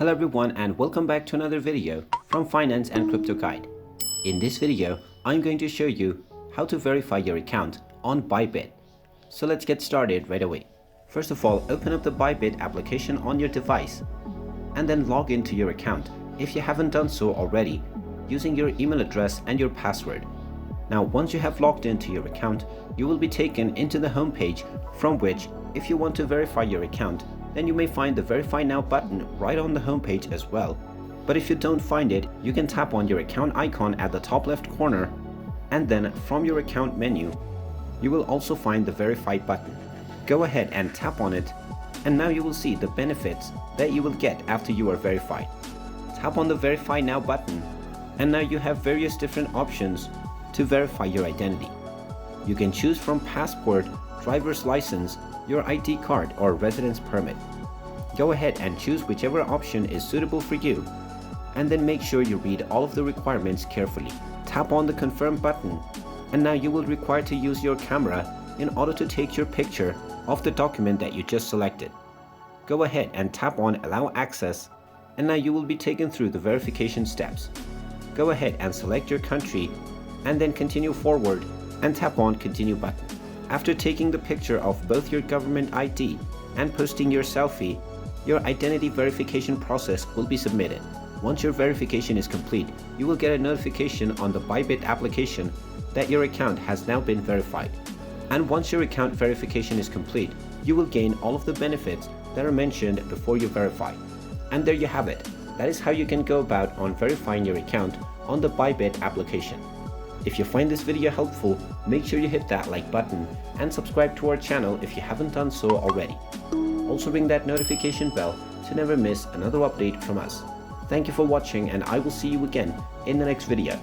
Hello everyone and welcome back to another video from Finance and Crypto Guide. In this video, I'm going to show you how to verify your account on Bybit. So let's get started right away. First of all, open up the Bybit application on your device and then log into your account if you haven't done so already using your email address and your password. Now once you have logged into your account, you will be taken into the home page from which, if you want to verify your account, then you may find the Verify Now button right on the home page as well. But if you don't find it, you can tap on your account icon at the top left corner, and then from your account menu, you will also find the Verify button. Go ahead and tap on it, and now you will see the benefits that you will get after you are verified. Tap on the Verify Now button, and now you have various different options to verify your identity. You can choose from passport, driver's license, your ID card or residence permit. Go ahead and choose whichever option is suitable for you, and then make sure you read all of the requirements carefully. Tap on the confirm button, and now you will require to use your camera in order to take your picture of the document that you just selected. Go ahead and tap on allow access, and now you will be taken through the verification steps. Go ahead and select your country and then continue forward and tap on continue button. After taking the picture of both your government ID and posting your selfie, your identity verification process will be submitted. Once your verification is complete, you will get a notification on the Bybit application that your account has now been verified. And once your account verification is complete, you will gain all of the benefits that are mentioned before you verify. And there you have it. That is how you can go about on verifying your account on the Bybit application. If you find this video helpful, make sure you hit that like button and subscribe to our channel if you haven't done so already. Also ring that notification bell to never miss another update from us. Thank you for watching, and I will see you again in the next video.